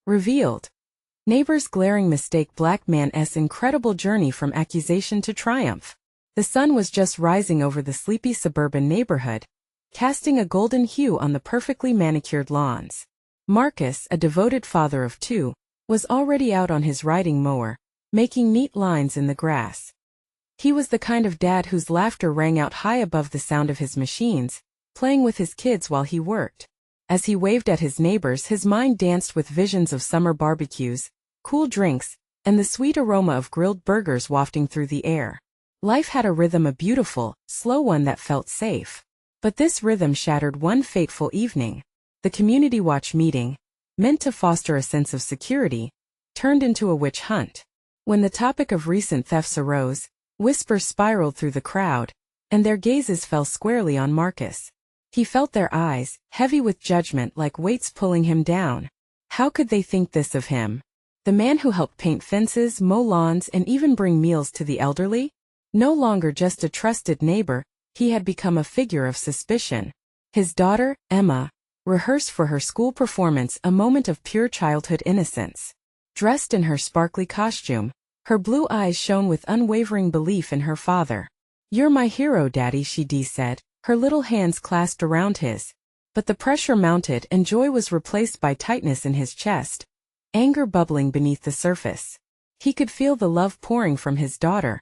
Revealed. Neighbors' glaring mistake black man's incredible journey from accusation to triumph. The sun was just rising over the sleepy suburban neighborhood, casting a golden hue on the perfectly manicured lawns. Marcus, a devoted father of two, was already out on his riding mower, making neat lines in the grass. He was the kind of dad whose laughter rang out high above the sound of his machines, playing with his kids while he worked. As he waved at his neighbors, his mind danced with visions of summer barbecues, cool drinks, and the sweet aroma of grilled burgers wafting through the air. Life had a rhythm, a beautiful, slow one that felt safe. But this rhythm shattered one fateful evening. The community watch meeting, meant to foster a sense of security, turned into a witch hunt. When the topic of recent thefts arose, whispers spiraled through the crowd, and their gazes fell squarely on Marcus. He felt their eyes, heavy with judgment, like weights pulling him down. How could they think this of him? The man who helped paint fences, mow lawns, and even bring meals to the elderly? No longer just a trusted neighbor, he had become a figure of suspicion. His daughter, Emma, rehearsed for her school performance a moment of pure childhood innocence. Dressed in her sparkly costume, her blue eyes shone with unwavering belief in her father. "You're my hero, Daddy," she said, her little hands clasped around his. But the pressure mounted and joy was replaced by tightness in his chest, anger bubbling beneath the surface. He could feel the love pouring from his daughter,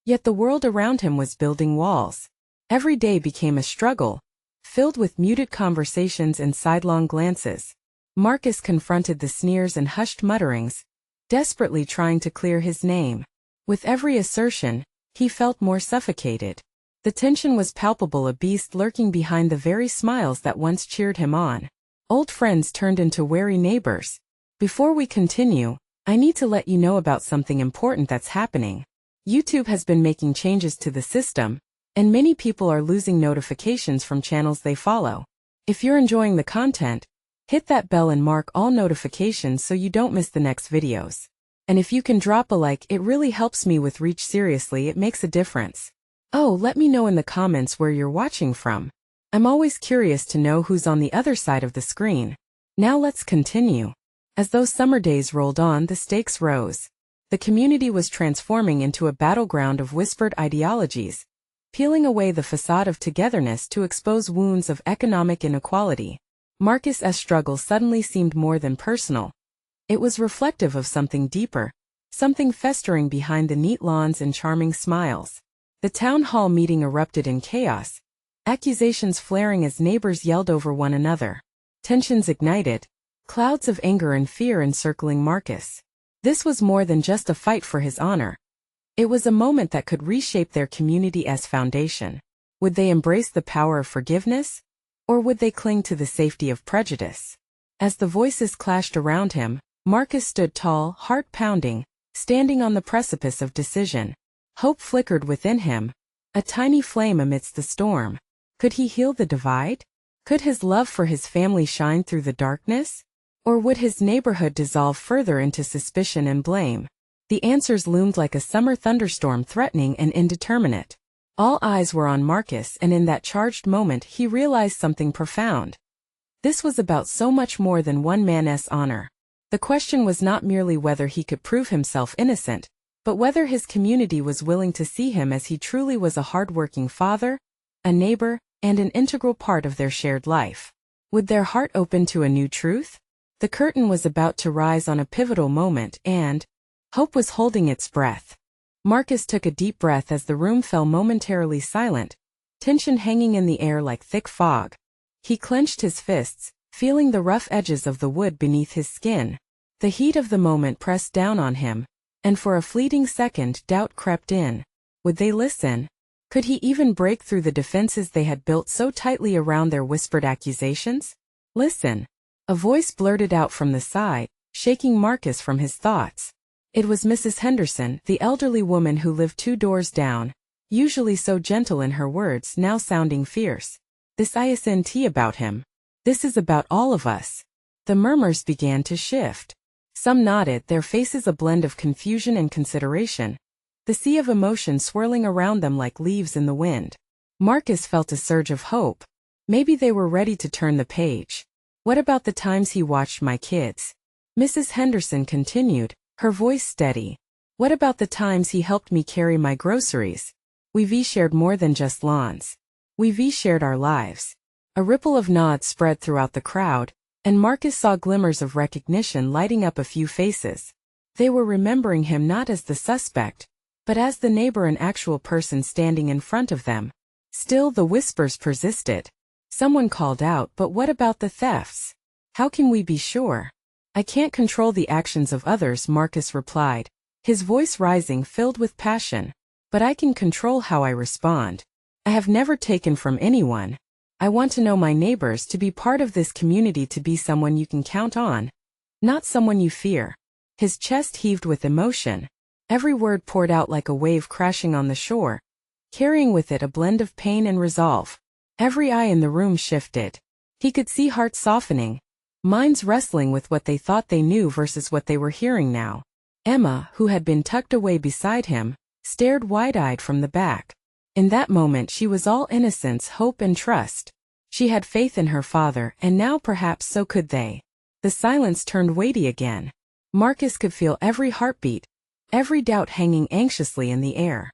yet the world around him was building walls. Every day became a struggle, filled with muted conversations and sidelong glances. Marcus confronted the sneers and hushed mutterings, desperately trying to clear his name. With every assertion, he felt more suffocated. The tension was palpable, a beast lurking behind the very smiles that once cheered him on. Old friends turned into wary neighbors. Before we continue, I need to let you know about something important that's happening. YouTube has been making changes to the system, and many people are losing notifications from channels they follow. If you're enjoying the content, hit that bell and mark all notifications so you don't miss the next videos. And if you can drop a like, it really helps me with reach. Seriously, it makes a difference. Oh, let me know in the comments where you're watching from. I'm always curious to know who's on the other side of the screen. Now let's continue. As those summer days rolled on, the stakes rose. The community was transforming into a battleground of whispered ideologies, peeling away the facade of togetherness to expose wounds of economic inequality. Marcus's struggle suddenly seemed more than personal. It was reflective of something deeper, something festering behind the neat lawns and charming smiles. The town hall meeting erupted in chaos, accusations flaring as neighbors yelled over one another. Tensions ignited, clouds of anger and fear encircling Marcus. This was more than just a fight for his honor. It was a moment that could reshape their community's foundation. Would they embrace the power of forgiveness, or would they cling to the safety of prejudice? As the voices clashed around him, Marcus stood tall, heart pounding, standing on the precipice of decision. Hope flickered within him, a tiny flame amidst the storm. Could he heal the divide? Could his love for his family shine through the darkness? Or would his neighborhood dissolve further into suspicion and blame? The answers loomed like a summer thunderstorm, threatening and indeterminate. All eyes were on Marcus, and in that charged moment he realized something profound. This was about so much more than one man's honor. The question was not merely whether he could prove himself innocent, but whether his community was willing to see him as he truly was, a hard-working father, a neighbor, and an integral part of their shared life. Would their heart open to a new truth? The curtain was about to rise on a pivotal moment, and hope was holding its breath. Marcus took a deep breath as the room fell momentarily silent, tension hanging in the air like thick fog. He clenched his fists, feeling the rough edges of the wood beneath his skin. The heat of the moment pressed down on him, and for a fleeting second doubt crept in. Would they listen? Could he even break through the defenses they had built so tightly around their whispered accusations? "Listen," a voice blurted out from the side, shaking Marcus from his thoughts. It was Mrs. Henderson, the elderly woman who lived 2 doors down, usually so gentle in her words, now sounding fierce. "This isn't about him. This is about all of us." The murmurs began to shift. Some nodded, their faces a blend of confusion and consideration, the sea of emotion swirling around them like leaves in the wind. Marcus felt a surge of hope. Maybe they were ready to turn the page. What about the times he watched my kids? Mrs. Henderson continued, her voice steady. What about the times he helped me carry my groceries? We've shared more than just lawns. We've shared our lives. A ripple of nods spread throughout the crowd, and Marcus saw glimmers of recognition lighting up a few faces. They were remembering him not as the suspect, but as the neighbor, an actual person standing in front of them. Still, the whispers persisted. Someone called out, but what about the thefts? How can we be sure? I can't control the actions of others, Marcus replied, his voice rising, filled with passion. But I can control how I respond. I have never taken from anyone. I want to know my neighbors, to be part of this community, to be someone you can count on, not someone you fear. His chest heaved with emotion. Every word poured out like a wave crashing on the shore, carrying with it a blend of pain and resolve. Every eye in the room shifted. He could see hearts softening, minds wrestling with what they thought they knew versus what they were hearing now. Emma, who had been tucked away beside him, stared wide-eyed from the back. In that moment she was all innocence, hope and trust. She had faith in her father, and now perhaps so could they. The silence turned weighty again. Marcus could feel every heartbeat, every doubt hanging anxiously in the air.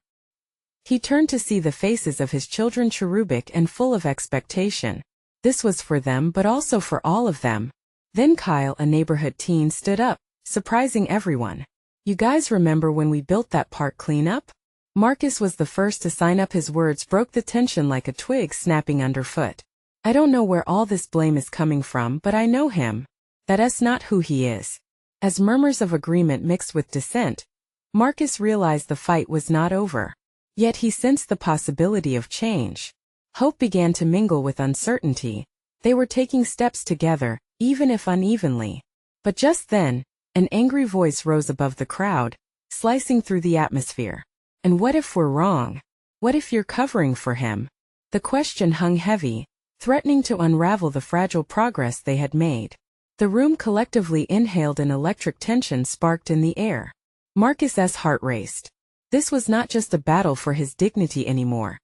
He turned to see the faces of his children, cherubic and full of expectation. This was for them, but also for all of them. Then Kyle, a neighborhood teen, stood up, surprising everyone. You guys remember when we built that park cleanup? Marcus was the first to sign up. His words broke the tension like a twig snapping underfoot. I don't know where all this blame is coming from, but I know him. That's not who he is. As murmurs of agreement mixed with dissent, Marcus realized the fight was not over. Yet he sensed the possibility of change. Hope began to mingle with uncertainty. They were taking steps together, even if unevenly. But just then, an angry voice rose above the crowd, slicing through the atmosphere. And what if we're wrong? What if you're covering for him? The question hung heavy, threatening to unravel the fragile progress they had made. The room collectively inhaled, an electric tension sparked in the air. Marcus's heart raced. This was not just a battle for his dignity anymore.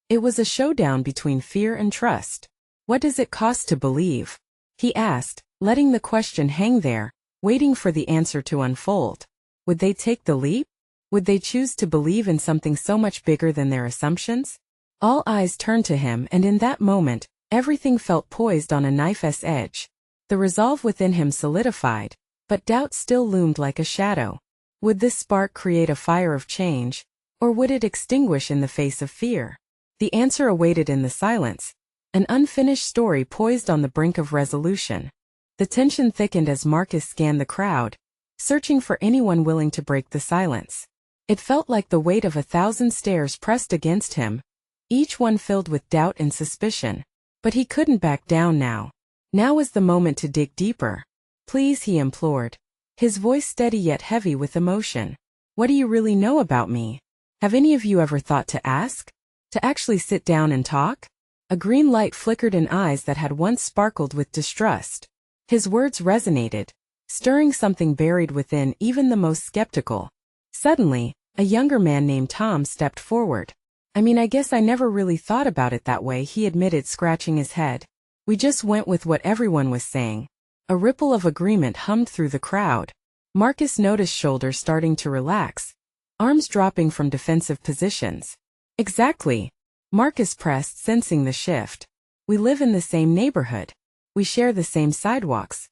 It was a showdown between fear and trust. What does it cost to believe? He asked, letting the question hang there, waiting for the answer to unfold. Would they take the leap? Would they choose to believe in something so much bigger than their assumptions? All eyes turned to him, and in that moment, everything felt poised on a knife's edge. The resolve within him solidified, but doubt still loomed like a shadow. Would this spark create a fire of change, or would it extinguish in the face of fear? The answer awaited in the silence, an unfinished story poised on the brink of resolution. The tension thickened as Marcus scanned the crowd, searching for anyone willing to break the silence. It felt like the weight of 1,000 stares pressed against him, each one filled with doubt and suspicion. But he couldn't back down now. Now was the moment to dig deeper. Please, he implored, his voice steady yet heavy with emotion. What do you really know about me? Have any of you ever thought to ask? To actually sit down and talk? A green light flickered in eyes that had once sparkled with distrust. His words resonated, stirring something buried within even the most skeptical. Suddenly, a younger man named Tom stepped forward. I guess I never really thought about it that way, he admitted, scratching his head. We just went with what everyone was saying. A ripple of agreement hummed through the crowd. Marcus noticed shoulders starting to relax, arms dropping from defensive positions. Exactly. Marcus pressed, sensing the shift. We live in the same neighborhood. We share the same sidewalks,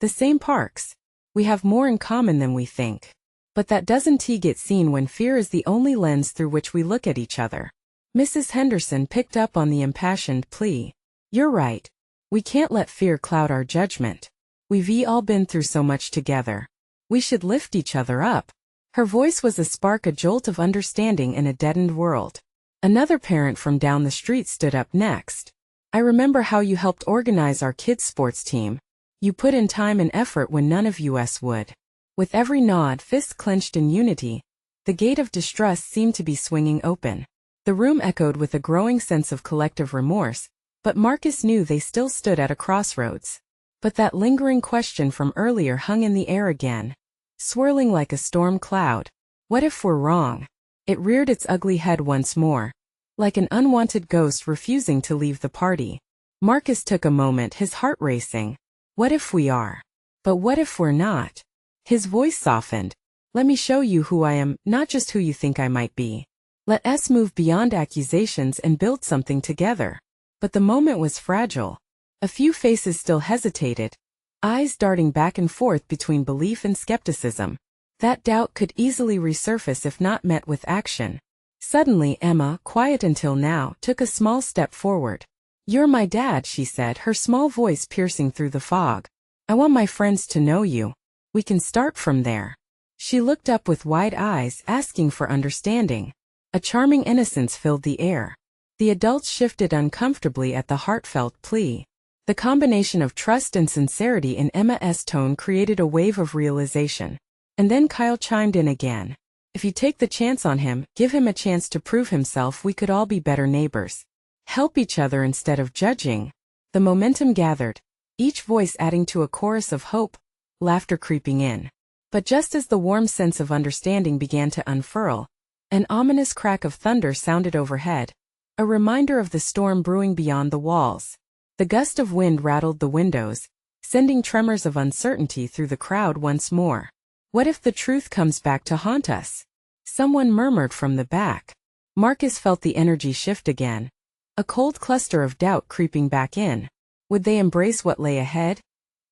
the same parks. We have more in common than we think. But that doesn't get seen when fear is the only lens through which we look at each other. Mrs. Henderson picked up on the impassioned plea. You're right. We can't let fear cloud our judgment. We've all been through so much together. We should lift each other up. Her voice was a spark, a jolt of understanding in a deadened world. Another parent from down the street stood up next. I remember how you helped organize our kids' sports team. You put in time and effort when none of us would. With every nod, fists clenched in unity, the gate of distrust seemed to be swinging open. The room echoed with a growing sense of collective remorse, but Marcus knew they still stood at a crossroads. But that lingering question from earlier hung in the air again, swirling like a storm cloud. What if we're wrong? It reared its ugly head once more, like an unwanted ghost refusing to leave the party. Marcus took a moment, his heart racing. What if we are? But what if we're not? His voice softened. Let me show you who I am, not just who you think I might be. Let us move beyond accusations and build something together. But the moment was fragile. A few faces still hesitated, eyes darting back and forth between belief and skepticism. That doubt could easily resurface if not met with action. Suddenly Emma, quiet until now, took a small step forward. "You're my dad," she said, her small voice piercing through the fog. "I want my friends to know you. We can start from there." She looked up with wide eyes, asking for understanding. A charming innocence filled the air. The adults shifted uncomfortably at the heartfelt plea. The combination of trust and sincerity in Emma's tone created a wave of realization. And then Kyle chimed in again. "If you take the chance on him, give him a chance to prove himself, we could all be better neighbors. Help each other instead of judging." The momentum gathered, each voice adding to a chorus of hope, laughter creeping in. But just as the warm sense of understanding began to unfurl, an ominous crack of thunder sounded overhead, a reminder of the storm brewing beyond the walls. The gust of wind rattled the windows, sending tremors of uncertainty through the crowd once more. "What if the truth comes back to haunt us?" Someone murmured from the back. Marcus felt the energy shift again, a cold cluster of doubt creeping back in. Would they embrace what lay ahead?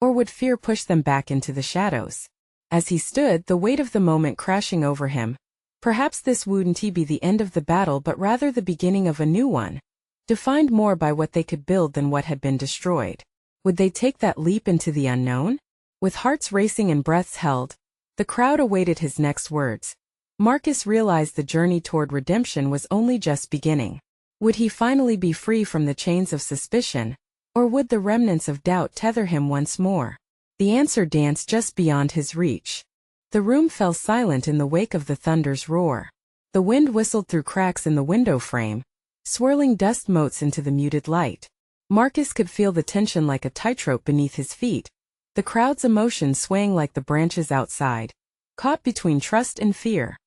Or would fear push them back into the shadows? As he stood, the weight of the moment crashing over him, perhaps this wouldn't be the end of the battle but rather the beginning of a new one, defined more by what they could build than what had been destroyed. Would they take that leap into the unknown? With hearts racing and breaths held, the crowd awaited his next words. Marcus realized the journey toward redemption was only just beginning. Would he finally be free from the chains of suspicion, or would the remnants of doubt tether him once more? The answer danced just beyond his reach. The room fell silent in the wake of the thunder's roar. The wind whistled through cracks in the window frame, swirling dust motes into the muted light. Marcus could feel the tension like a tightrope beneath his feet, the crowd's emotions swaying like the branches outside, caught between trust and fear.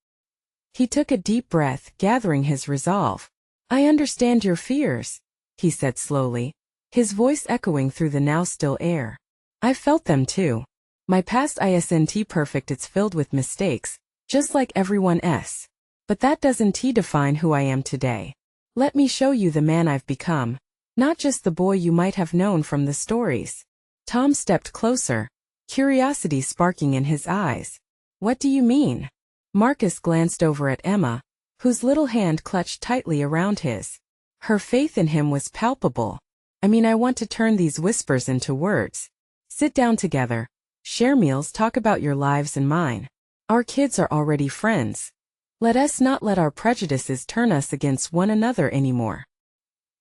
He took a deep breath, gathering his resolve. "I understand your fears," he said slowly, his voice echoing through the now still air. "I felt them too. My past isn't perfect, it's filled with mistakes, just like everyone else. But that doesn't define who I am today. Let me show you the man I've become, not just the boy you might have known from the stories." Tom stepped closer, curiosity sparking in his eyes. "What do you mean?" Marcus glanced over at Emma, whose little hand clutched tightly around his. Her faith in him was palpable. I want to turn these whispers into words. Sit down together, share meals, talk about your lives and mine. Our kids are already friends. Let us not let our prejudices turn us against one another anymore."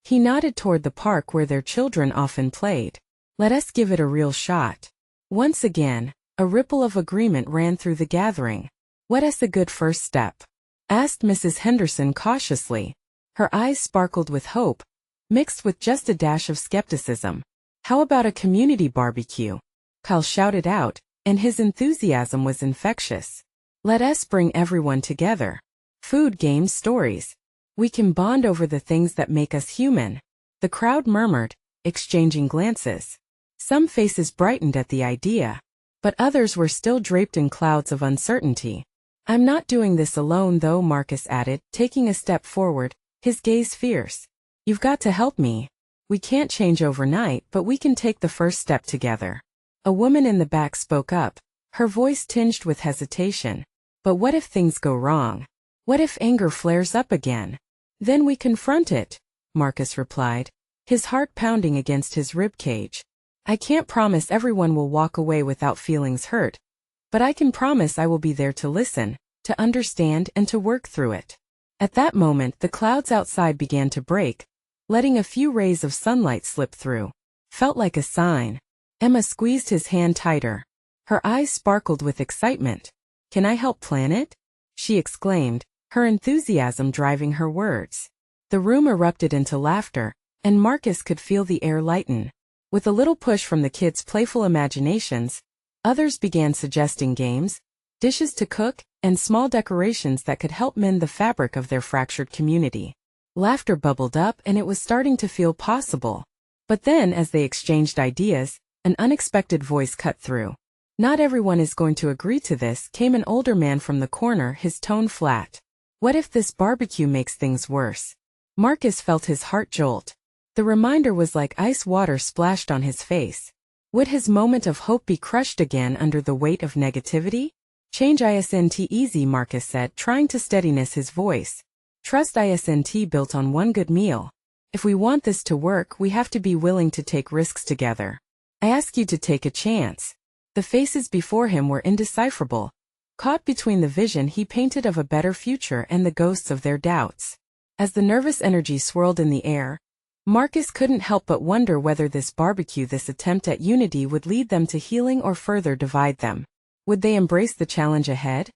He nodded toward the park where their children often played. "Let us give it a real shot." Once again, a ripple of agreement ran through the gathering. "What is a good first step?" asked Mrs. Henderson cautiously. Her eyes sparkled with hope, mixed with just a dash of skepticism. "How about a community barbecue?" Kyle shouted out, and his enthusiasm was infectious. "Let us bring everyone together. Food, games, stories. We can bond over the things that make us human." The crowd murmured, exchanging glances. Some faces brightened at the idea, but others were still draped in clouds of uncertainty. "I'm not doing this alone though," Marcus added, taking a step forward, his gaze fierce. "You've got to help me. We can't change overnight, but we can take the first step together." A woman in the back spoke up, her voice tinged with hesitation. "But what if things go wrong? What if anger flares up again?" "Then we confront it," Marcus replied, his heart pounding against his ribcage. "I can't promise everyone will walk away without feelings hurt, but I can promise I will be there to listen, to understand, and to work through it." At that moment, the clouds outside began to break, letting a few rays of sunlight slip through. Felt like a sign. Emma squeezed his hand tighter. Her eyes sparkled with excitement. "Can I help plan it?" she exclaimed, her enthusiasm driving her words. The room erupted into laughter, and Marcus could feel the air lighten. With a little push from the kids' playful imaginations, others began suggesting games, dishes to cook, and small decorations that could help mend the fabric of their fractured community. Laughter bubbled up and it was starting to feel possible. But then, as they exchanged ideas, an unexpected voice cut through. Not everyone is going to agree to this, came an older man from the corner, his tone flat. What if this barbecue makes things worse? Marcus felt his heart jolt. The reminder was like ice water splashed on his face. Would his moment of hope be crushed again under the weight of negativity? Change isn't easy, Marcus said, trying to steadiness his voice. Trust isn't built on one good meal. If we want this to work, we have to be willing to take risks together. I ask you to take a chance. The faces before him were indecipherable, caught between the vision he painted of a better future and the ghosts of their doubts. As the nervous energy swirled in the air, Marcus couldn't help but wonder whether this barbecue, this attempt at unity, would lead them to healing or further divide them. Would they embrace the challenge ahead?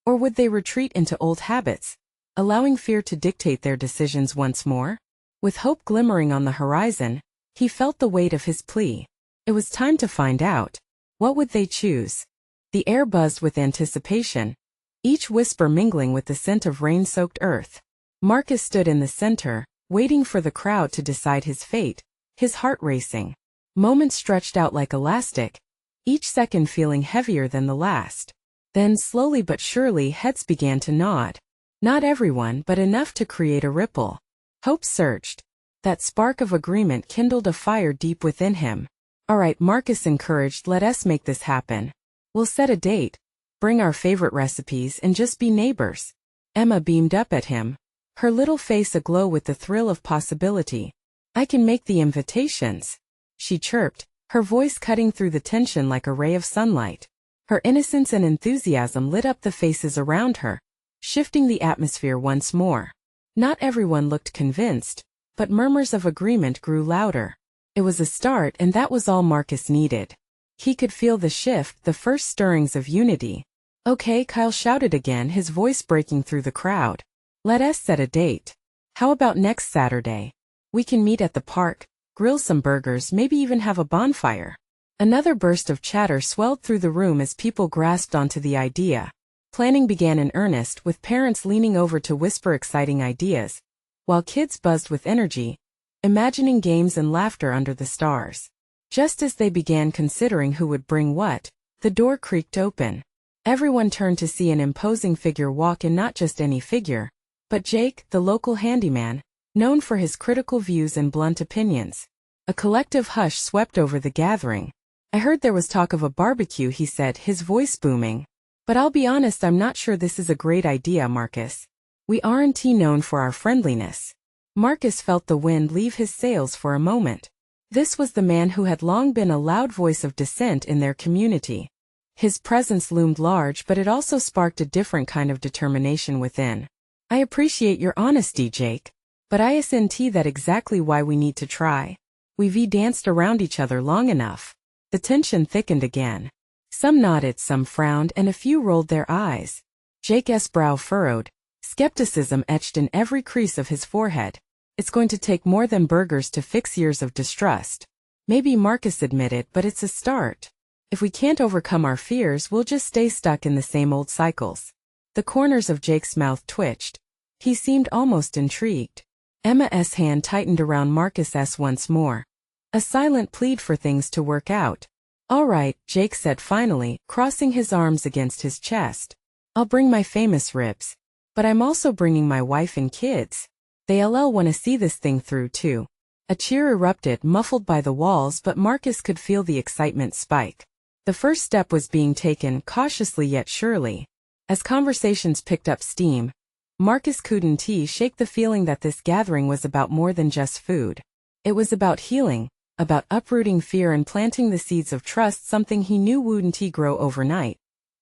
Or would they retreat into old habits, allowing fear to dictate their decisions once more? With hope glimmering on the horizon, he felt the weight of his plea. It was time to find out. What would they choose? The air buzzed with anticipation, each whisper mingling with the scent of rain-soaked earth. Marcus stood in the center, waiting for the crowd to decide his fate, his heart racing. Moments stretched out like elastic, each second feeling heavier than the last. Then, slowly but surely, heads began to nod. Not everyone, but enough to create a ripple. Hope surged. That spark of agreement kindled a fire deep within him. All right, Marcus encouraged, let us make this happen. We'll set a date, bring our favorite recipes, and just be neighbors. Emma beamed up at him, her little face aglow with the thrill of possibility. I can make the invitations, she chirped, her voice cutting through the tension like a ray of sunlight. Her innocence and enthusiasm lit up the faces around her, shifting the atmosphere once more. Not everyone looked convinced, but murmurs of agreement grew louder. It was a start, and that was all Marcus needed. He could feel the shift, the first stirrings of unity. Okay, Kyle shouted again, his voice breaking through the crowd. Let us set a date. How about next Saturday? We can meet at the park, grill some burgers, maybe even have a bonfire. Another burst of chatter swelled through the room as people grasped onto the idea. Planning began in earnest, with parents leaning over to whisper exciting ideas, while kids buzzed with energy, imagining games and laughter under the stars. Just as they began considering who would bring what, the door creaked open. Everyone turned to see an imposing figure walk in, not just any figure, but Jake, the local handyman, known for his critical views and blunt opinions. A collective hush swept over the gathering. I heard there was talk of a barbecue, he said, his voice booming. But I'll be honest, I'm not sure this is a great idea, Marcus. We aren't known for our friendliness. Marcus felt the wind leave his sails for a moment. This was the man who had long been a loud voice of dissent in their community. His presence loomed large, but it also sparked a different kind of determination within. I appreciate your honesty, Jake. But isn't that exactly why we need to try? We've danced around each other long enough. The tension thickened again. Some nodded, some frowned, and a few rolled their eyes. Jake's brow furrowed, skepticism etched in every crease of his forehead. It's going to take more than burgers to fix years of distrust. Maybe, Marcus admitted, but it's a start. If we can't overcome our fears, we'll just stay stuck in the same old cycles. The corners of Jake's mouth twitched. He seemed almost intrigued. Emma's hand tightened around Marcus's once more. A silent plead for things to work out. All right, Jake said finally, crossing his arms against his chest. I'll bring my famous ribs. But I'm also bringing my wife and kids. They'll want to see this thing through too. A cheer erupted, muffled by the walls, but Marcus could feel the excitement spike. The first step was being taken, cautiously yet surely. As conversations picked up steam, Marcus couldn't shake the feeling that this gathering was about more than just food. It was about healing, about uprooting fear and planting the seeds of trust, something he knew wouldn't grow overnight.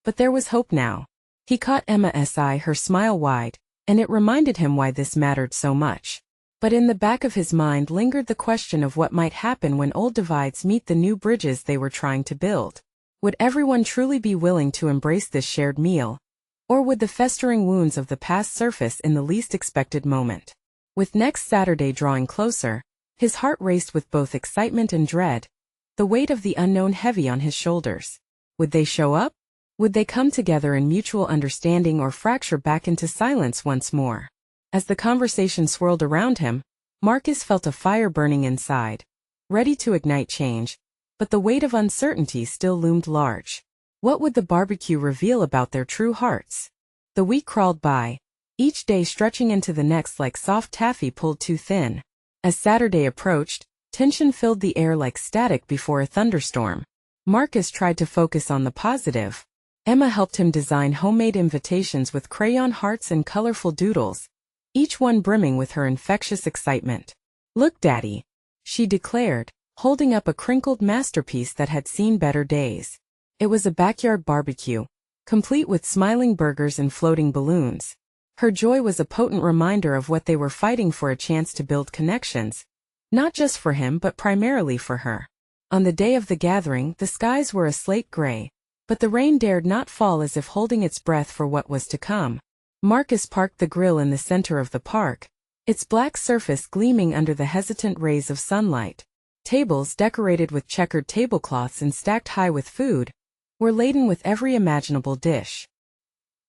But there was hope now. He caught Emma's eye, her smile wide, and it reminded him why this mattered so much. But in the back of his mind lingered the question of what might happen when old divides meet the new bridges they were trying to build. Would everyone truly be willing to embrace this shared meal? Or would the festering wounds of the past surface in the least expected moment? With next Saturday drawing closer, his heart raced with both excitement and dread, the weight of the unknown heavy on his shoulders. Would they show up? Would they come together in mutual understanding or fracture back into silence once more? As the conversation swirled around him, Marcus felt a fire burning inside, ready to ignite change, but the weight of uncertainty still loomed large. What would the barbecue reveal about their true hearts? The week crawled by, each day stretching into the next like soft taffy pulled too thin. As Saturday approached, tension filled the air like static before a thunderstorm. Marcus tried to focus on the positive. Emma helped him design homemade invitations with crayon hearts and colorful doodles, each one brimming with her infectious excitement. "Look, Daddy," she declared, holding up a crinkled masterpiece that had seen better days. It was a backyard barbecue, complete with smiling burgers and floating balloons. Her joy was a potent reminder of what they were fighting for, a chance to build connections, not just for him but primarily for her. On the day of the gathering, the skies were a slate gray, but the rain dared not fall, as if holding its breath for what was to come. Marcus parked the grill in the center of the park, its black surface gleaming under the hesitant rays of sunlight. Tables decorated with checkered tablecloths and stacked high with food were laden with every imaginable dish.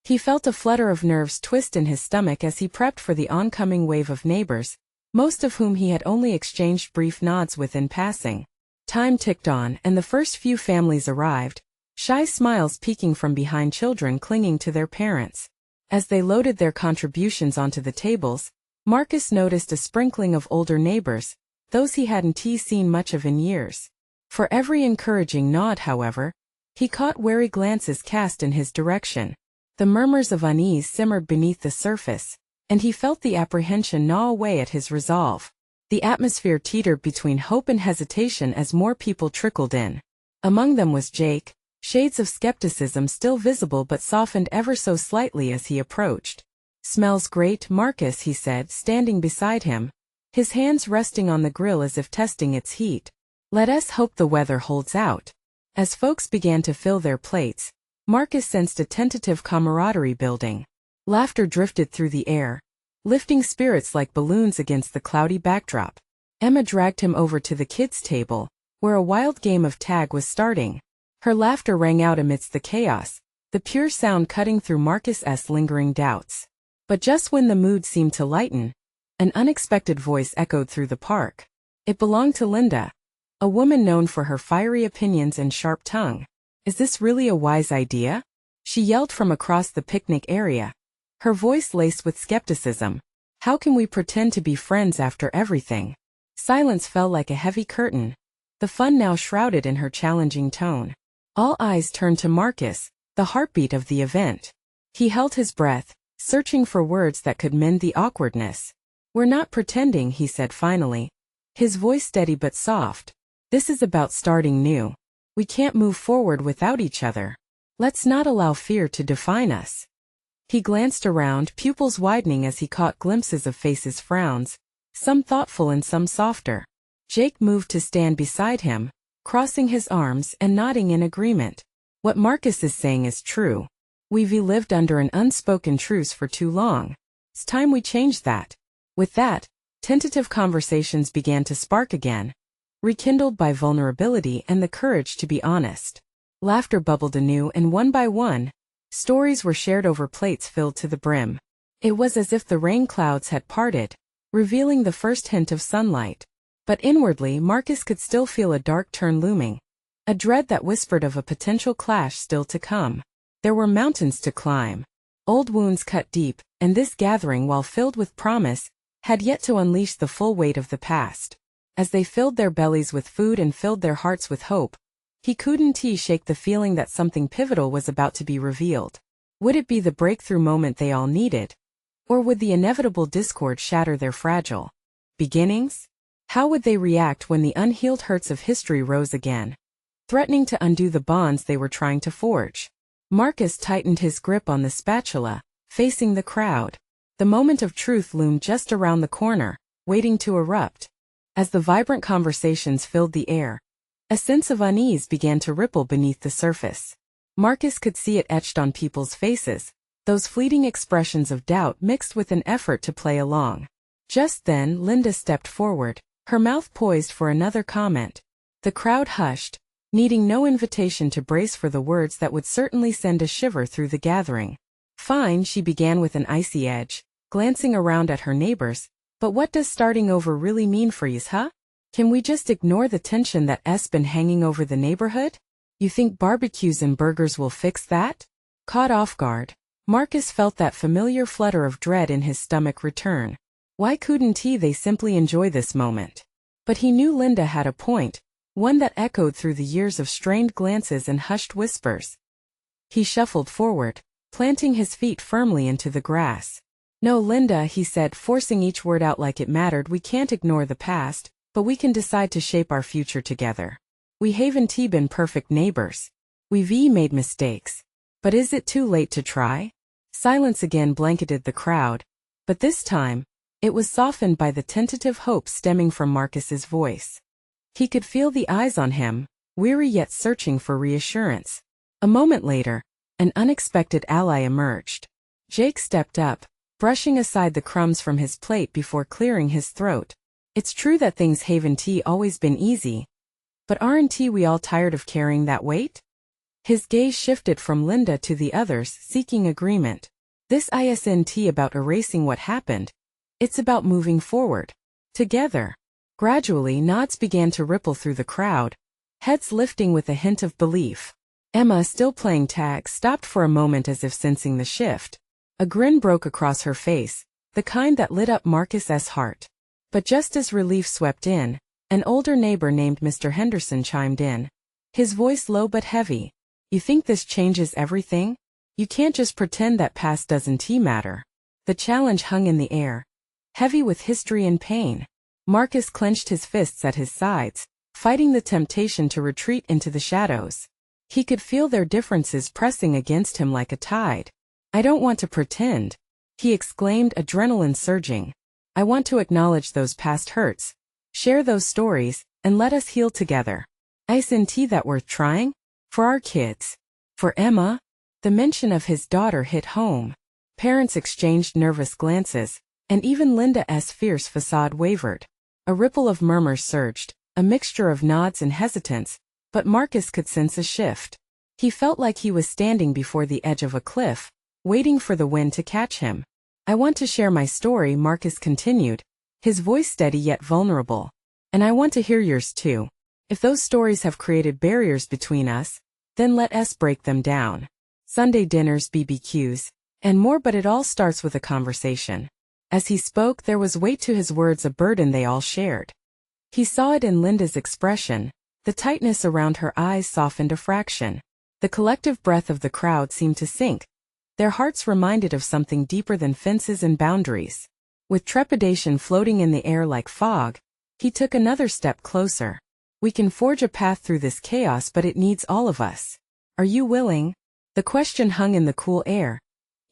He felt a flutter of nerves twist in his stomach as he prepped for the oncoming wave of neighbors, most of whom he had only exchanged brief nods with in passing. Time ticked on, and the first few families arrived, shy smiles peeking from behind children clinging to their parents. As they loaded their contributions onto the tables, Marcus noticed a sprinkling of older neighbors, those he hadn't seen much of in years. For every encouraging nod, however, he caught wary glances cast in his direction. The murmurs of unease simmered beneath the surface, and he felt the apprehension gnaw away at his resolve. The atmosphere teetered between hope and hesitation as more people trickled in. Among them was Jake, shades of skepticism still visible but softened ever so slightly as he approached. "Smells great, Marcus," he said, standing beside him, his hands resting on the grill as if testing its heat. "Let us hope the weather holds out." As folks began to fill their plates, Marcus sensed a tentative camaraderie building. Laughter drifted through the air, lifting spirits like balloons against the cloudy backdrop. Emma dragged him over to the kids' table, where a wild game of tag was starting. Her laughter rang out amidst the chaos, the pure sound cutting through Marcus's lingering doubts. But just when the mood seemed to lighten, an unexpected voice echoed through the park. It belonged to Linda, a woman known for her fiery opinions and sharp tongue. "Is this really a wise idea?" she yelled from across the picnic area, her voice laced with skepticism. "How can we pretend to be friends after everything?" Silence fell like a heavy curtain, the fun now shrouded in her challenging tone. All eyes turned to Marcus, the heartbeat of the event. He held his breath, searching for words that could mend the awkwardness. "We're not pretending," he said finally, his voice steady but soft. "This is about starting new. We can't move forward without each other. Let's not allow fear to define us." He glanced around, pupils widening as he caught glimpses of faces' frowns, some thoughtful and some softer. Jake moved to stand beside him, crossing his arms and nodding in agreement. "What Marcus is saying is true. We've lived under an unspoken truce for too long. It's time we changed that." With that, tentative conversations began to spark again, rekindled by vulnerability and the courage to be honest. Laughter bubbled anew, and one by one, stories were shared over plates filled to the brim. It was as if the rain clouds had parted, revealing the first hint of sunlight. But inwardly, Marcus could still feel a dark turn looming, a dread that whispered of a potential clash still to come. There were mountains to climb, old wounds cut deep, and this gathering, while filled with promise, had yet to unleash the full weight of the past. As they filled their bellies with food and filled their hearts with hope, he couldn't shake the feeling that something pivotal was about to be revealed. Would it be the breakthrough moment they all needed? Or would the inevitable discord shatter their fragile beginnings? How would they react when the unhealed hurts of history rose again, threatening to undo the bonds they were trying to forge? Marcus tightened his grip on the spatula, facing the crowd. The moment of truth loomed just around the corner, waiting to erupt. As the vibrant conversations filled the air, a sense of unease began to ripple beneath the surface. Marcus could see it etched on people's faces, those fleeting expressions of doubt mixed with an effort to play along. Just then, Linda stepped forward, her mouth poised for another comment. The crowd hushed, needing no invitation to brace for the words that would certainly send a shiver through the gathering. "Fine," she began with an icy edge, glancing around at her neighbors, "but what does starting over really mean for yous, huh? Can we just ignore the tension that's been hanging over the neighborhood?" You think barbecues and burgers will fix that? Caught off guard, Marcus felt that familiar flutter of dread in his stomach return. Why couldn't they simply enjoy this moment? But he knew Linda had a point, one that echoed through the years of strained glances and hushed whispers. He shuffled forward, planting his feet firmly into the grass. No, Linda, he said, forcing each word out like it mattered. We can't ignore the past, but we can decide to shape our future together. We haven't been perfect neighbors. We've made mistakes. But is it too late to try? Silence again blanketed the crowd, but this time, it was softened by the tentative hope stemming from Marcus's voice. He could feel the eyes on him, weary yet searching for reassurance. A moment later, an unexpected ally emerged. Jake stepped up, brushing aside the crumbs from his plate before clearing his throat. It's true that things haven't always been easy. But aren't we all tired of carrying that weight? His gaze shifted from Linda to the others, seeking agreement. This isn't about erasing what happened. It's about moving forward. Together. Gradually, nods began to ripple through the crowd, heads lifting with a hint of belief. Emma, still playing tag, stopped for a moment as if sensing the shift. A grin broke across her face, the kind that lit up Marcus's heart. But just as relief swept in, an older neighbor named Mr. Henderson chimed in. His voice low but heavy. You think this changes everything? You can't just pretend that past doesn't matter. The challenge hung in the air, heavy with history and pain. Marcus clenched his fists at his sides, fighting the temptation to retreat into the shadows. He could feel their differences pressing against him like a tide. I don't want to pretend, he exclaimed, adrenaline surging. I want to acknowledge those past hurts, share those stories, and let us heal together. Isn't that worth trying? For our kids. For Emma? The mention of his daughter hit home. Parents exchanged nervous glances, and even Linda's fierce facade wavered. A ripple of murmurs surged, a mixture of nods and hesitance, but Marcus could sense a shift. He felt like he was standing before the edge of a cliff, waiting for the wind to catch him. I want to share my story, Marcus continued, his voice steady yet vulnerable. And I want to hear yours too. If those stories have created barriers between us, then let us break them down. Sunday dinners, BBQs, and more, but it all starts with a conversation. As he spoke, there was weight to his words, a burden they all shared. He saw it in Linda's expression. The tightness around her eyes softened a fraction. The collective breath of the crowd seemed to sink, their hearts reminded of something deeper than fences and boundaries. With trepidation floating in the air like fog, he took another step closer. We can forge a path through this chaos, but it needs all of us. Are you willing? The question hung in the cool air,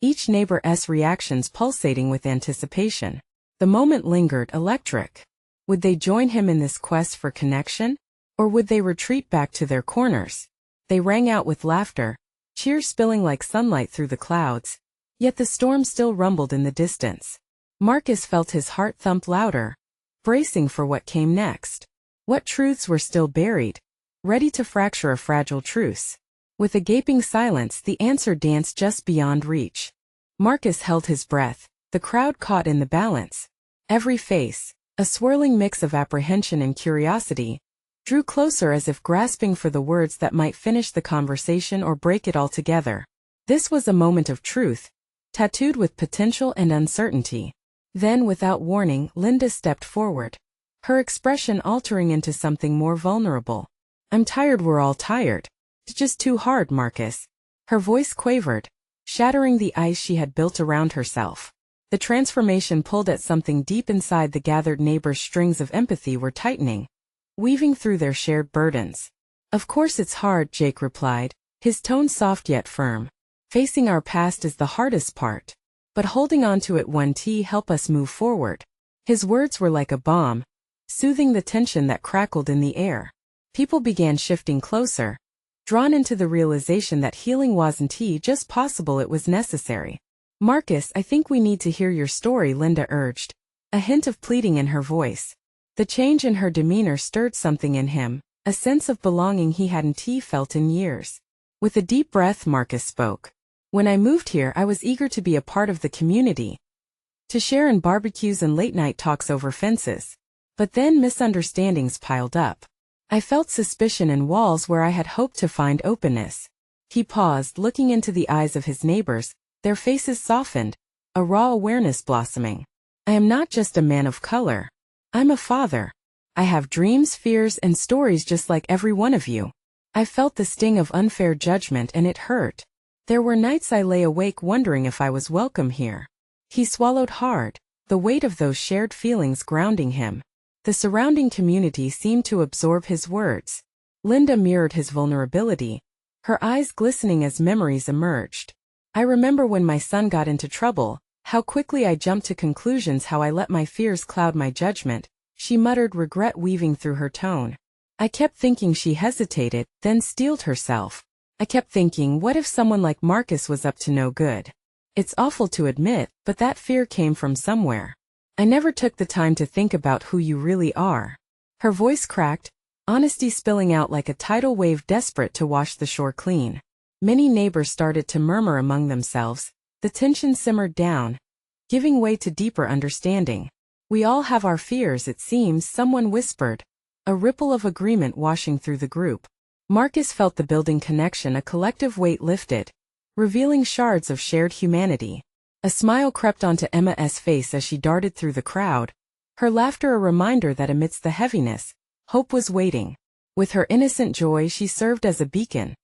each neighbor's reactions pulsating with anticipation. The moment lingered, electric. Would they join him in this quest for connection? Or would they retreat back to their corners? They rang out with laughter, cheers spilling like sunlight through the clouds. Yet the storm still rumbled in the distance. Marcus felt his heart thump louder, bracing for what came next. What truths were still buried, ready to fracture a fragile truce? With a gaping silence, the answer danced just beyond reach. Marcus held his breath, the crowd caught in the balance. Every face, a swirling mix of apprehension and curiosity, drew closer as if grasping for the words that might finish the conversation or break it altogether. This was a moment of truth, tattooed with potential and uncertainty. Then, without warning, Linda stepped forward, her expression altering into something more vulnerable. I'm tired, we're all tired. It's just too hard, Marcus. Her voice quavered, shattering the ice she had built around herself. The transformation pulled at something deep inside the gathered neighbors. Strings of empathy were tightening, weaving through their shared burdens. Of course it's hard, Jake replied, his tone soft yet firm. Facing our past is the hardest part, but holding on to it won't help us move forward. His words were like a bomb, soothing the tension that crackled in the air. People began shifting closer, drawn into the realization that healing wasn't just possible, it was necessary. Marcus, I think we need to hear your story, Linda urged, a hint of pleading in her voice. The change in her demeanor stirred something in him, a sense of belonging he hadn't felt in years. With a deep breath, Marcus spoke. When I moved here, I was eager to be a part of the community, to share in barbecues and late-night talks over fences. But then misunderstandings piled up. I felt suspicion in walls where I had hoped to find openness. He paused, looking into the eyes of his neighbors, their faces softened, a raw awareness blossoming. I am not just a man of color. I'm a father. I have dreams, fears, and stories just like every one of you. I felt the sting of unfair judgment and it hurt. There were nights I lay awake wondering if I was welcome here. He swallowed hard, the weight of those shared feelings grounding him. The surrounding community seemed to absorb his words. Linda mirrored his vulnerability, her eyes glistening as memories emerged. I remember when my son got into trouble, how quickly I jumped to conclusions, how I let my fears cloud my judgment, she muttered, regret weaving through her tone. I kept thinking she hesitated, then steeled herself. I kept thinking, what if someone like Marcus was up to no good? It's awful to admit, but that fear came from somewhere. I never took the time to think about who you really are. Her voice cracked, honesty spilling out like a tidal wave desperate to wash the shore clean. Many neighbors started to murmur among themselves. The tension simmered down, giving way to deeper understanding. We all have our fears, it seems, someone whispered. A ripple of agreement washing through the group. Marcus felt the building connection, a collective weight lifted, revealing shards of shared humanity. A smile crept onto Emma's face as she darted through the crowd, her laughter a reminder that amidst the heaviness, hope was waiting. With her innocent joy she served as a beacon,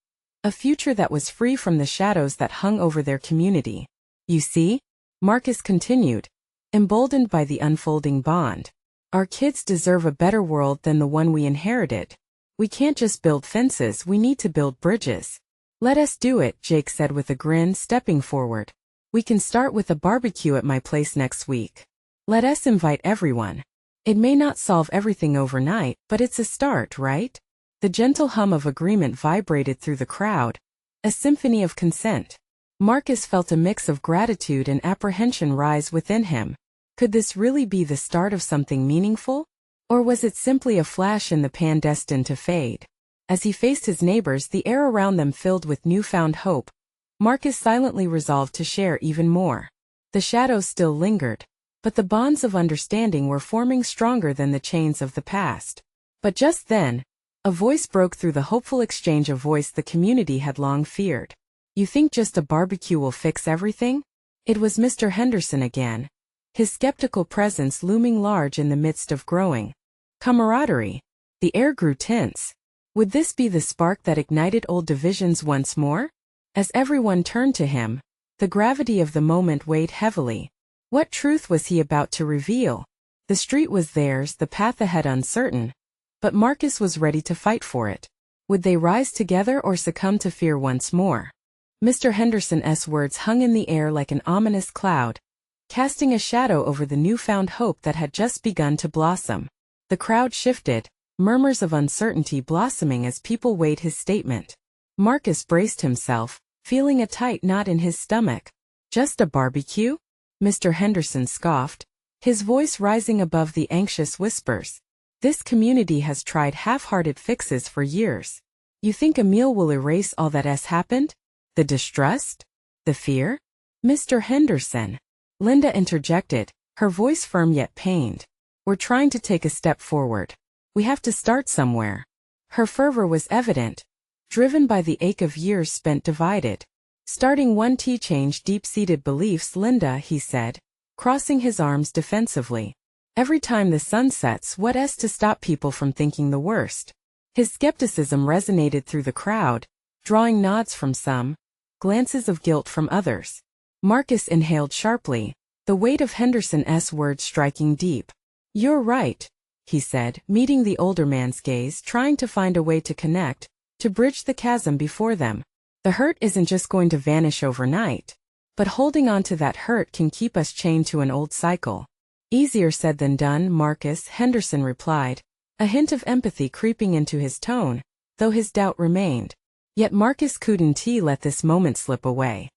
a future that was free from the shadows that hung over their community. You see, Marcus continued, emboldened by the unfolding bond. Our kids deserve a better world than the one we inherited. We can't just build fences, we need to build bridges. Let us do it, Jake said with a grin, stepping forward. We can start with a barbecue at my place next week. Let us invite everyone. It may not solve everything overnight, but it's a start, right? The gentle hum of agreement vibrated through the crowd, a symphony of consent. Marcus felt a mix of gratitude and apprehension rise within him. Could this really be the start of something meaningful? Or was it simply a flash in the pan destined to fade? As he faced his neighbors, the air around them filled with newfound hope, Marcus silently resolved to share even more. The shadows still lingered, but the bonds of understanding were forming stronger than the chains of the past. But just then, a voice broke through the hopeful exchange, a voice the community had long feared. You think just a barbecue will fix everything? It was Mr. Henderson again, his skeptical presence looming large in the midst of growing camaraderie. The air grew tense. Would this be the spark that ignited old divisions once more? As everyone turned to him, the gravity of the moment weighed heavily. What truth was he about to reveal? The street was theirs, the path ahead uncertain, but Marcus was ready to fight for it. Would they rise together or succumb to fear once more? Mr. Henderson's words hung in the air like an ominous cloud, casting a shadow over the newfound hope that had just begun to blossom. The crowd shifted, murmurs of uncertainty blossoming as people weighed his statement. Marcus braced himself, feeling a tight knot in his stomach. Just a barbecue? Mr. Henderson scoffed, his voice rising above the anxious whispers. This community has tried half-hearted fixes for years. You think a meal will erase all that has happened? The distrust? The fear? Mr. Henderson. Linda interjected, her voice firm yet pained. We're trying to take a step forward. We have to start somewhere. Her fervor was evident, driven by the ache of years spent divided. Starting one to change deep-seated beliefs, Linda, he said, crossing his arms defensively. Every time the sun sets, what's to stop people from thinking the worst? His skepticism resonated through the crowd, drawing nods from some, glances of guilt from others. Marcus inhaled sharply, the weight of Henderson's words striking deep. You're right, he said, meeting the older man's gaze, trying to find a way to connect, to bridge the chasm before them. The hurt isn't just going to vanish overnight, but holding on to that hurt can keep us chained to an old cycle. Easier said than done, Marcus, Henderson replied, a hint of empathy creeping into his tone, though his doubt remained. Yet Marcus couldn't let this moment slip away.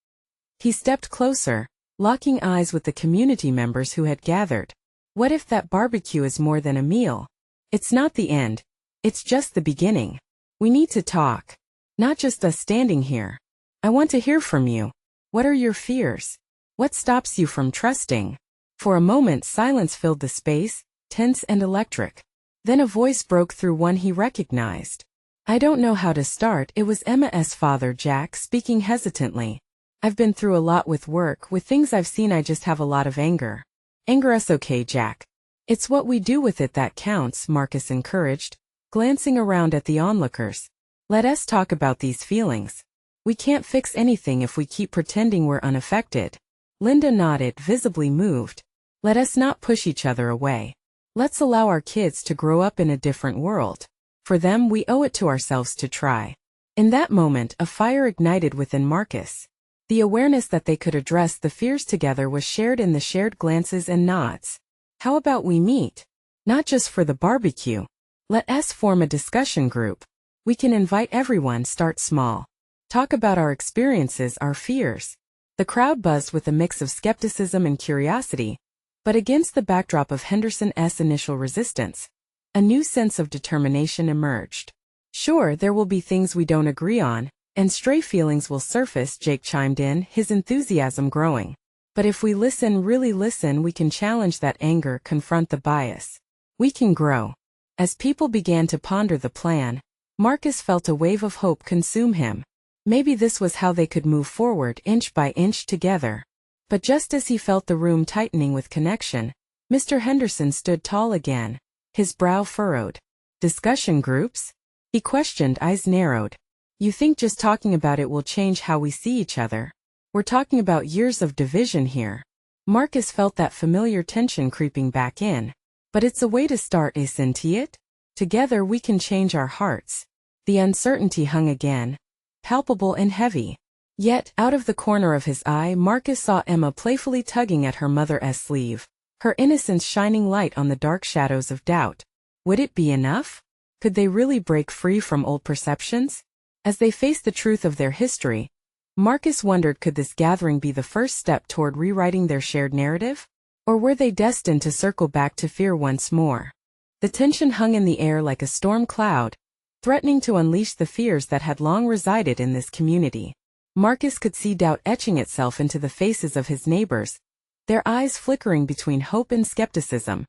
He stepped closer, locking eyes with the community members who had gathered. What if that barbecue is more than a meal? It's not the end. It's just the beginning. We need to talk. Not just us standing here. I want to hear from you. What are your fears? What stops you from trusting? For a moment silence filled the space, tense and electric. Then a voice broke through, one he recognized. I don't know how to start. It was Emma's father, Jack, speaking hesitantly. I've been through a lot with work, with things I've seen. I just have a lot of anger. Anger us, okay, Jack. It's what we do with it that counts, Marcus encouraged, glancing around at the onlookers. Let us talk about these feelings. We can't fix anything if we keep pretending we're unaffected. Linda nodded, visibly moved. Let us not push each other away. Let's allow our kids to grow up in a different world. For them, we owe it to ourselves to try. In that moment, a fire ignited within Marcus. The awareness that they could address the fears together was shared in the shared glances and nods. How about we meet? Not just for the barbecue. Let us form a discussion group. We can invite everyone, start small. Talk about our experiences, our fears. The crowd buzzed with a mix of skepticism and curiosity, but against the backdrop of Henderson's initial resistance, a new sense of determination emerged. Sure, there will be things we don't agree on, and stray feelings will surface, Jake chimed in, his enthusiasm growing. But if we listen, really listen, we can challenge that anger, confront the bias. We can grow. As people began to ponder the plan, Marcus felt a wave of hope consume him. Maybe this was how they could move forward, inch by inch together. But just as he felt the room tightening with connection, Mr. Henderson stood tall again, his brow furrowed. Discussion groups? He questioned, eyes narrowed. You think just talking about it will change how we see each other? We're talking about years of division here. Marcus felt that familiar tension creeping back in. But it's a way to start, isn't it? Together we can change our hearts. The uncertainty hung again, palpable and heavy. Yet, out of the corner of his eye, Marcus saw Emma playfully tugging at her mother's sleeve, her innocence shining light on the dark shadows of doubt. Would it be enough? Could they really break free from old perceptions? As they faced the truth of their history, Marcus wondered, could this gathering be the first step toward rewriting their shared narrative? Or were they destined to circle back to fear once more? The tension hung in the air like a storm cloud, threatening to unleash the fears that had long resided in this community. Marcus could see doubt etching itself into the faces of his neighbors, their eyes flickering between hope and skepticism.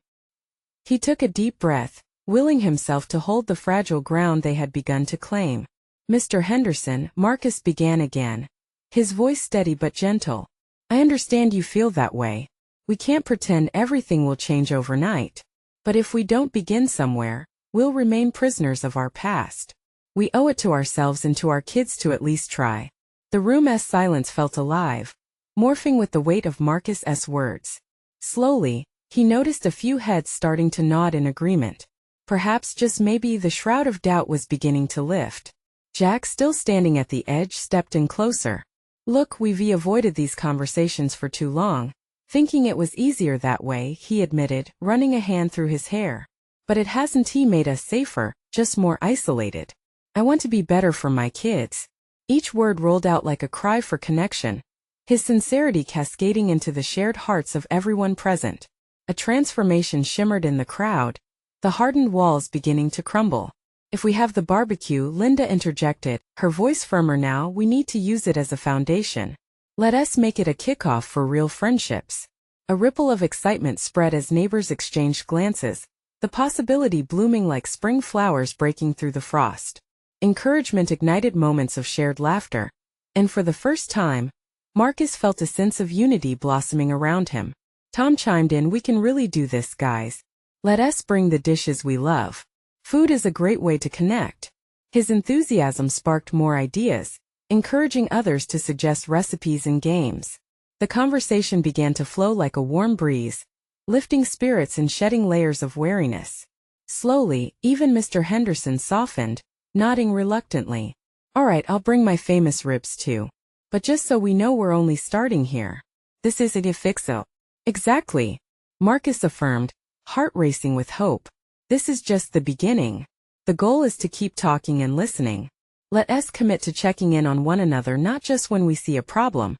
He took a deep breath, willing himself to hold the fragile ground they had begun to claim. Mr. Henderson, Marcus began again, his voice steady but gentle. I understand you feel that way. We can't pretend everything will change overnight. But if we don't begin somewhere, we'll remain prisoners of our past. We owe it to ourselves and to our kids to at least try. The room's silence felt alive, morphing with the weight of Marcus's words. Slowly, he noticed a few heads starting to nod in agreement. Perhaps, just maybe, the shroud of doubt was beginning to lift. Jack, still standing at the edge, stepped in closer. Look, we've avoided these conversations for too long. Thinking it was easier that way, he admitted, running a hand through his hair. But it hasn't made us safer, just more isolated. I want to be better for my kids. Each word rolled out like a cry for connection, his sincerity cascading into the shared hearts of everyone present. A transformation shimmered in the crowd, the hardened walls beginning to crumble. If we have the barbecue, Linda interjected, her voice firmer now, we need to use it as a foundation. Let us make it a kickoff for real friendships. A ripple of excitement spread as neighbors exchanged glances, the possibility blooming like spring flowers breaking through the frost. Encouragement ignited moments of shared laughter, and for the first time, Marcus felt a sense of unity blossoming around him. Tom chimed in, we can really do this, guys. Let us bring the dishes we love. Food is a great way to connect. His enthusiasm sparked more ideas, encouraging others to suggest recipes and games. The conversation began to flow like a warm breeze, lifting spirits and shedding layers of wariness. Slowly, even Mr. Henderson softened, nodding reluctantly. All right, I'll bring my famous ribs too. But just so we know, we're only starting here. This is a fix-up. Exactly, Marcus affirmed, heart racing with hope. This is just the beginning. The goal is to keep talking and listening. Let us commit to checking in on one another, not just when we see a problem,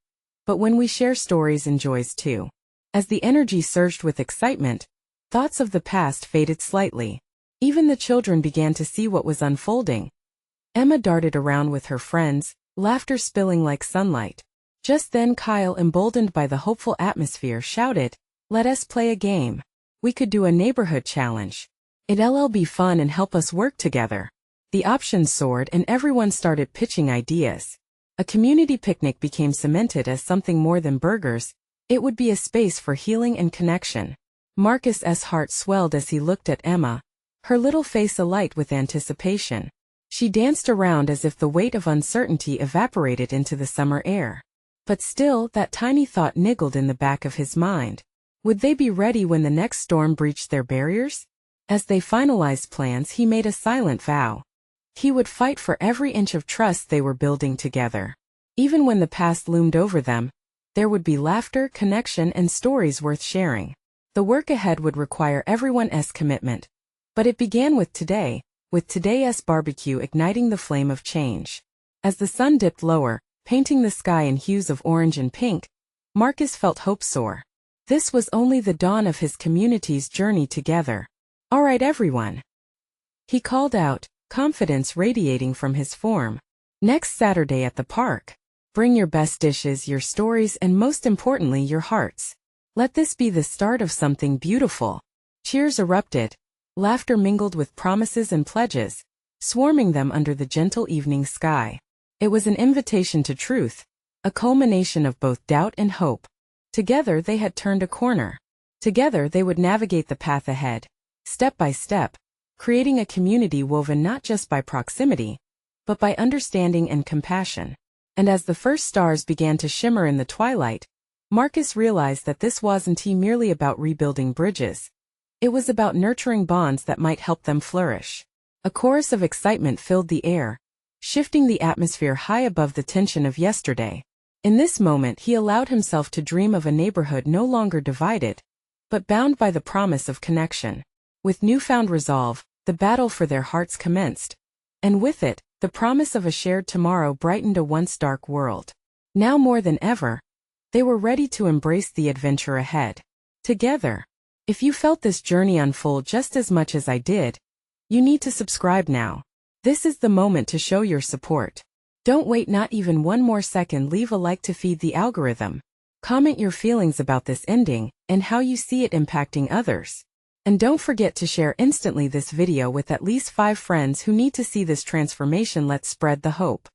but when we share stories and joys too. As the energy surged with excitement, thoughts of the past faded slightly. Even the children began to see what was unfolding. Emma darted around with her friends, laughter spilling like sunlight. Just then Kyle, emboldened by the hopeful atmosphere, shouted, "Let us play a game. We could do a neighborhood challenge." It'll be fun and help us work together. The options soared and everyone started pitching ideas. A community picnic became cemented as something more than burgers. It would be a space for healing and connection. Marcus's heart swelled as he looked at Emma, her little face alight with anticipation. She danced around as if the weight of uncertainty evaporated into the summer air. But still, that tiny thought niggled in the back of his mind. Would they be ready when the next storm breached their barriers? As they finalized plans, he made a silent vow. He would fight for every inch of trust they were building together. Even when the past loomed over them, there would be laughter, connection, and stories worth sharing. The work ahead would require everyone's commitment. But it began with today, with today's barbecue igniting the flame of change. As the sun dipped lower, painting the sky in hues of orange and pink, Marcus felt hope soar. This was only the dawn of his community's journey together. "All right, everyone," he called out, confidence radiating from his form. "Next Saturday at the park. Bring your best dishes, your stories, and most importantly, your hearts. Let this be the start of something beautiful." Cheers erupted. Laughter mingled with promises and pledges, swarming them under the gentle evening sky. It was an invitation to truth, a culmination of both doubt and hope. Together they had turned a corner. Together they would navigate the path ahead, step by step, creating a community woven not just by proximity, but by understanding and compassion. And as the first stars began to shimmer in the twilight, Marcus realized that this wasn't merely about rebuilding bridges. It was about nurturing bonds that might help them flourish. A chorus of excitement filled the air, shifting the atmosphere high above the tension of yesterday. In this moment he allowed himself to dream of a neighborhood no longer divided, but bound by the promise of connection. With newfound resolve, the battle for their hearts commenced. And with it, the promise of a shared tomorrow brightened a once dark world. Now more than ever, they were ready to embrace the adventure ahead. Together. If you felt this journey unfold just as much as I did, you need to subscribe now. This is the moment to show your support. Don't wait not even one more second. Leave a like to feed the algorithm. Comment your feelings about this ending and how you see it impacting others. And don't forget to share instantly this video with at least 5 friends who need to see this transformation. Let's spread the hope.